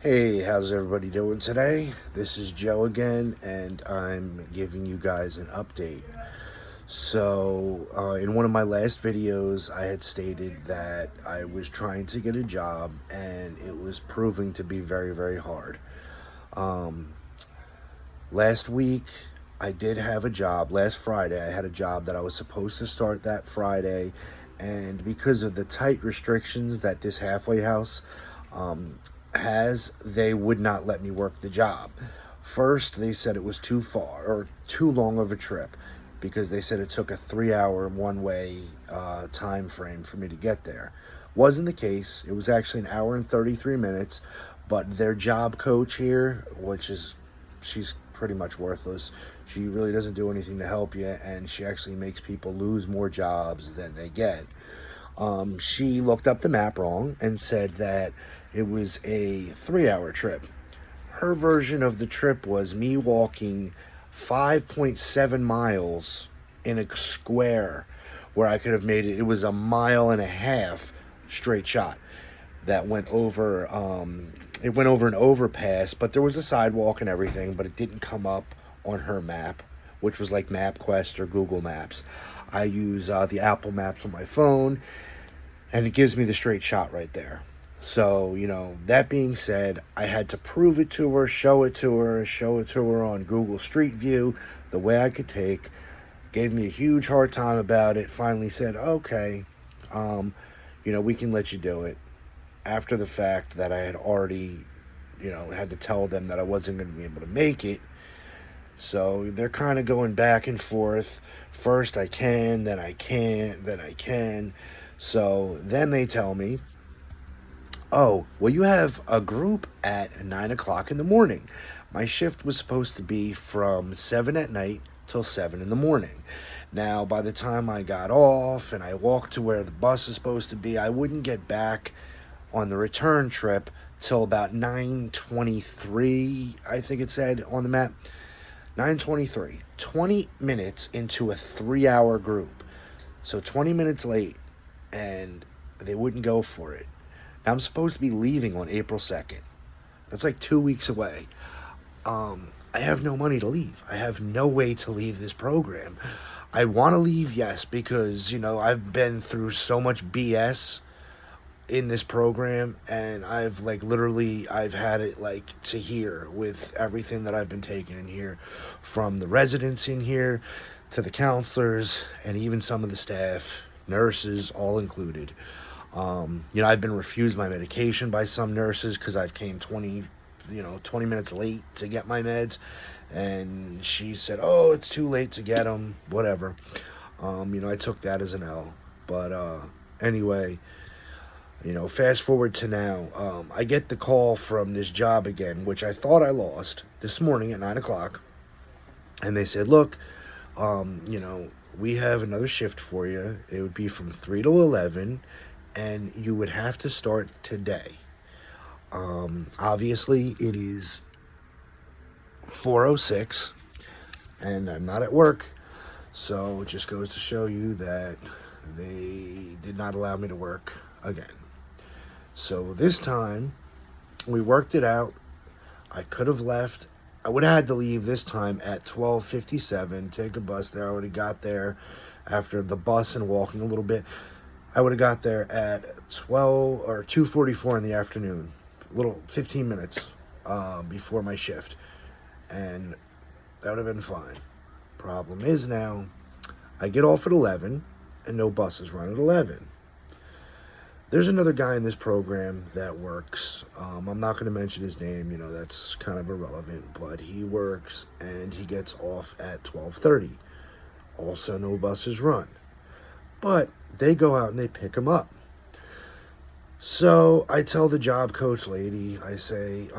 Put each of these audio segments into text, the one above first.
Hey, how's everybody doing today? This is Joe again, and I'm giving you guys an update. In one of my last videos, I had stated that I was trying to get a job, and it was proving to be very, very hard. Um, Last week, I did have a job. Last Friday, I had a job that I was supposed to start that Friday, and because of the tight restrictions that this halfway house um, they would not let me work the job. First, they said it was too far or too long of a trip because they said it took a 3 hour one-way time frame for me to get there. Wasn't the case. It was actually an hour and 33 minutes, but their job coach here, she's pretty much worthless. She really doesn't do anything to help you, and she actually makes people lose more jobs than they get. She looked up the map wrong and said that it was a 3 hour trip. Her version of the trip was me walking 5.7 miles in a square where I could have made it. It was a mile and a half straight shot that went over. It went over an overpass, but there was a sidewalk and everything, but it didn't come up on her map, which was like MapQuest or Google Maps. I use the Apple Maps on my phone, and it gives me the straight shot right there. So, that being said, I had to prove it to her, show it to her on Google Street View, the way I could take. Gave me a huge hard time about it. Finally said, okay, we can let you do it. After the fact that I had already, had to tell them that I wasn't going to be able to make it. So they're kind of going back and forth. First I can, then I can't, then I can. So then they tell me, oh, well, you have a group at 9 o'clock in the morning. My shift was supposed to be from 7 at night till 7 in the morning. Now, by the time I got off and I walked to where the bus is supposed to be, I wouldn't get back on the return trip till about 9:23, I think it said on the map. 9:23. 20 minutes into a 3 hour group. So 20 minutes late, and they wouldn't go for it. Now, I'm supposed to be leaving on April 2nd. That's like 2 weeks away. I have no money to leave. I have no way to leave this program. I want to leave, yes, because, I've been through so much BS in this program, and I've had it to here with everything that I've been taking in here, from the residents in here to the counselors and even some of the staff, nurses, all included. I've been refused my medication by some nurses because I've came 20 minutes late to get my meds, and she said, oh, it's too late to get them, whatever. I took that as an L. But anyway, fast forward to now. I get the call from this job again, which I thought I lost, this morning at 9 o'clock. And they said, look, we have another shift for you. It would be from 3 to 11, and you would have to start today. Obviously, it is 4:06, and I'm not at work. So it just goes to show you that they did not allow me to work again. So this time, we worked it out. I could have left. I would have had to leave this time at 12:57, take a bus there. I would have got there after the bus and walking a little bit. I would have got there at 2:44 in the afternoon, little 15 minutes before my shift, and that would have been fine. Problem is now, I get off at 11, and no buses run at 11. There's another guy in this program that works. I'm not going to mention his name, that's kind of irrelevant, but he works and he gets off at 12:30. Also, no buses run. But they go out and they pick him up. So I tell the job coach lady, I say,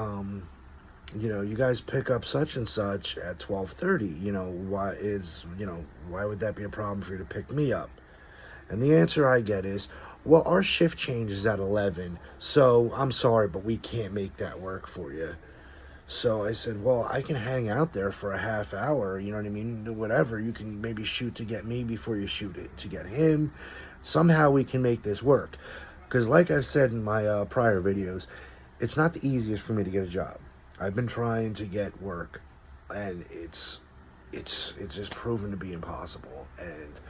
you guys pick up such and such at 12:30. Why would that be a problem for you to pick me up? And the answer I get is, well, our shift changes at 11, so I'm sorry, but we can't make that work for you. So I said, well, I can hang out there for a half hour, you know what I mean? Whatever, you can maybe shoot to get me before you shoot it to get him. Somehow we can make this work. Because like I've said in my prior videos, it's not the easiest for me to get a job. I've been trying to get work, and it's just proven to be impossible. And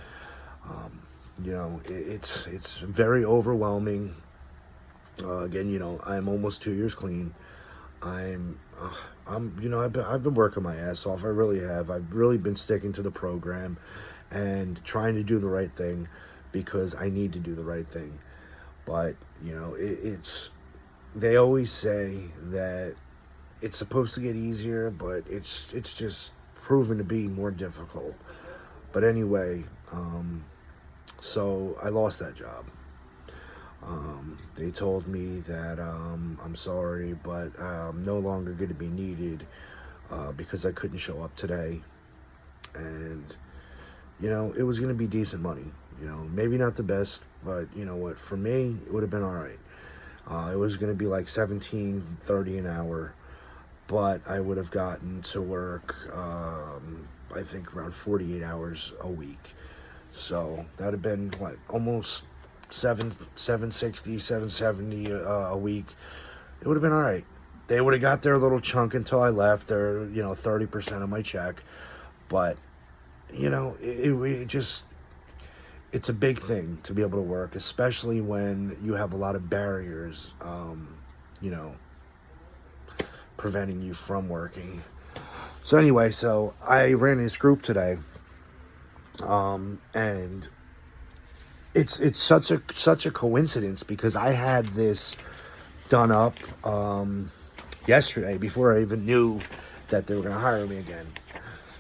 it's very overwhelming. Again, I'm almost 2 years clean. I'm I've been working my ass off. I really have. I've really been sticking to the program and trying to do the right thing because I need to do the right thing. But it's they always say that it's supposed to get easier, but it's just proven to be more difficult. But anyway, so I lost that job. They told me that I'm sorry, but I'm no longer going to be needed because I couldn't show up today. And, it was going to be decent money. Maybe not the best, but you know what? For me, it would have been all right. It was going to be like $17.30 an hour, but I would have gotten to work, I think, around 48 hours a week. So that would have been, what, almost 760, 770 a week. It would have been all right. They would have got their little chunk until I left, their 30% of my check. But it just, it's a big thing to be able to work, especially when you have a lot of barriers preventing you from working. So anyway, so I ran this group today, and it's such a coincidence because I had this done up yesterday before I even knew that they were going to hire me again.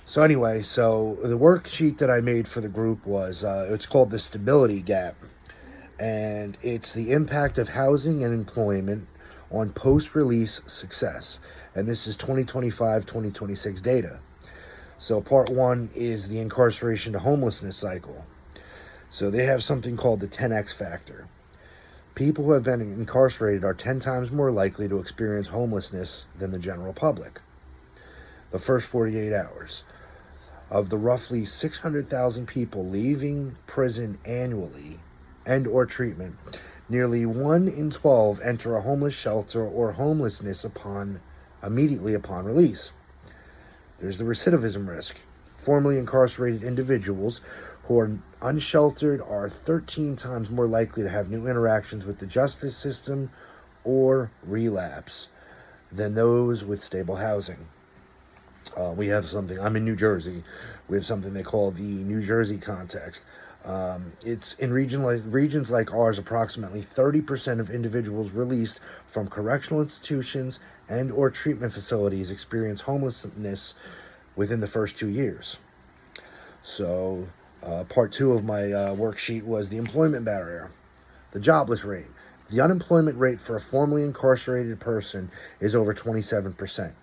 So anyway, so the worksheet that I made for the group was it's called the stability gap, and it's the impact of housing and employment on post-release success. And this is 2025-2026 data. So part one is the incarceration to homelessness cycle. So they have something called the 10X factor. People who have been incarcerated are 10 times more likely to experience homelessness than the general public. The first 48 hours. Of the roughly 600,000 people leaving prison annually and or treatment, nearly 1 in 12 enter a homeless shelter or homelessness immediately upon release. There's the recidivism risk. Formerly incarcerated individuals who are unsheltered are 13 times more likely to have new interactions with the justice system or relapse than those with stable housing. We have something, I'm in New Jersey, we have something they call the New Jersey context. It's in regions like ours, approximately 30% of individuals released from correctional institutions and or treatment facilities experience homelessness within the first 2 years. So part two of my worksheet was the employment barrier, the jobless rate. The unemployment rate for a formerly incarcerated person is over 27%.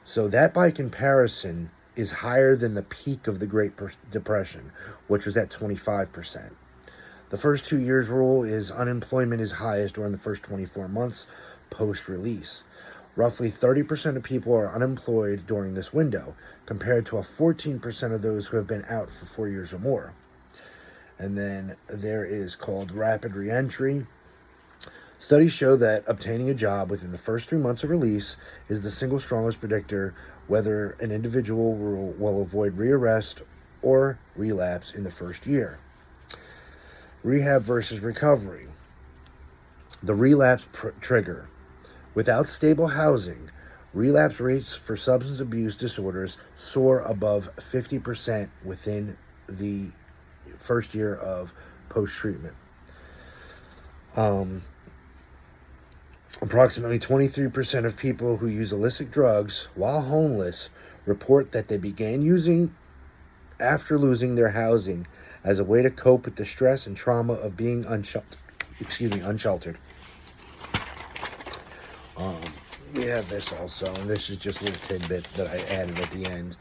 So that, by comparison, is higher than the peak of the Great Depression, which was at 25%. The first 2 years rule is unemployment is highest during the first 24 months post-release. Roughly 30% of people are unemployed during this window, compared to a 14% of those who have been out for 4 years or more. And then there is called rapid reentry. Studies show that obtaining a job within the first 3 months of release is the single strongest predictor whether an individual will avoid rearrest or relapse in the first year. Rehab versus recovery. The relapse trigger. Without stable housing, relapse rates for substance abuse disorders soar above 50% within the first year of post-treatment. Approximately 23% of people who use illicit drugs while homeless report that they began using after losing their housing as a way to cope with the stress and trauma of being unsheltered. We have this also, and this is just a little tidbit that I added at the end.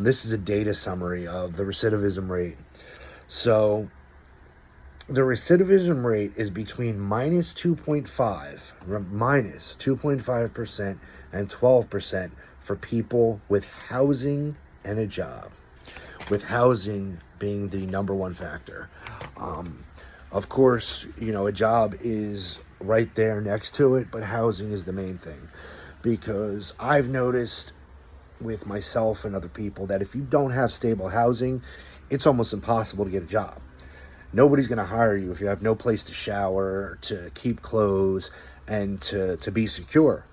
This is a data summary of the recidivism rate. So the recidivism rate is between minus 2.5% and 12% for people with housing and a job, with housing being the number one factor. Of course, a job is right there next to it, but housing is the main thing. Because I've noticed with myself and other people that if you don't have stable housing, it's almost impossible to get a job. Nobody's going to hire you if you have no place to shower, to keep clothes, and to be secure.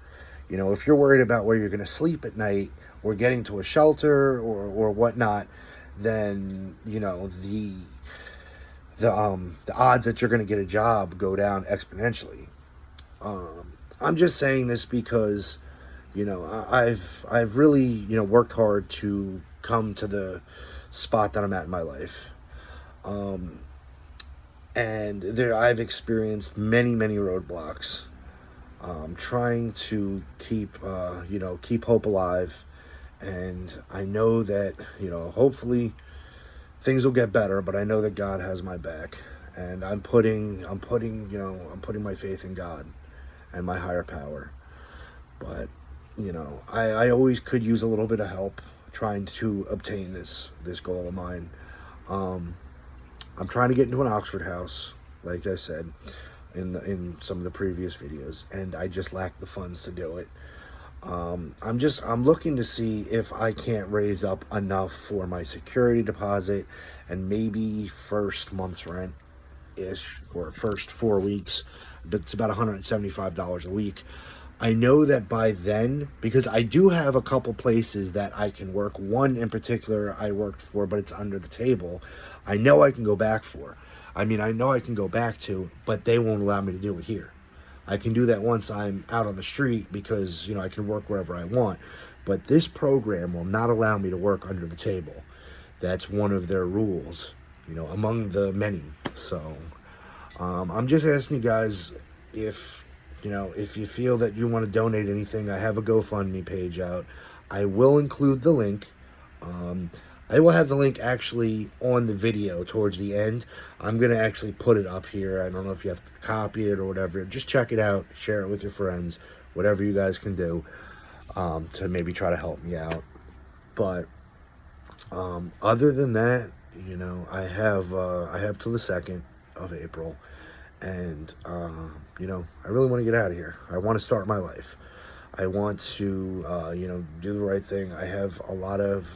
You know, if you're worried about where you're going to sleep at night or getting to a shelter or whatnot, then, you know, the odds that you're going to get a job go down exponentially. I'm just saying this because, you know, I've really, you know, worked hard to come to the spot that I'm at in my life. And there I've experienced many roadblocks, trying to keep keep hope alive. And I know that, you know, hopefully things will get better, but I know that God has my back, and I'm putting my faith in God and my higher power. But, you know, I always could use a little bit of help trying to obtain this goal of mine. I'm trying to get into an Oxford house, like I said in some of the previous videos, and I just lack the funds to do it. I'm looking to see if I can't raise up enough for my security deposit and maybe first month's rent ish, or first 4 weeks, but it's about $175 a week. I know that by then, because I do have a couple places that I can work. One in particular I worked for, but it's under the table. I know I can go back for. I know I can go back to, but they won't allow me to do it here. I can do that once I'm out on the street because, you know, I can work wherever I want. But this program will not allow me to work under the table. That's one of their rules, you know, among the many. So I'm just asking you guys, if you feel that you want to donate anything, I have a GoFundMe page out. I will include the link. I will have the link actually on the video towards the end. I'm going to actually put it up here. I don't know if you have to copy it or whatever. Just check it out. Share it with your friends. Whatever you guys can do to maybe try to help me out. But other than that, you know, I have till the 2nd of April. And, you know, I really want to get out of here. I want to start my life. I want to, do the right thing. I have a lot of,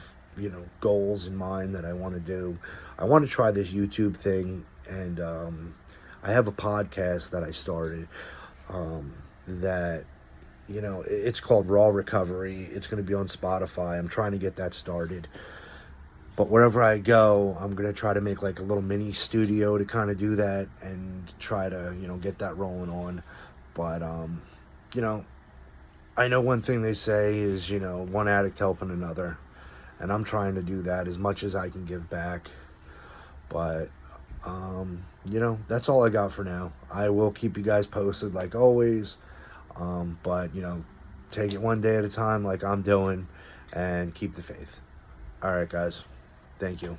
goals in mind that I want to do. I want to try this YouTube thing. And I have a podcast that I started that, it's called Raw Recovery. It's going to be on Spotify. I'm trying to get that started. But wherever I go, I'm going to try to make like a little mini studio to kind of do that and try to, get that rolling on. But, I know one thing they say is, one addict helping another. And I'm trying to do that as much as I can give back. But, that's all I got for now. I will keep you guys posted like always. But, take it one day at a time like I'm doing and keep the faith. All right, guys. Thank you.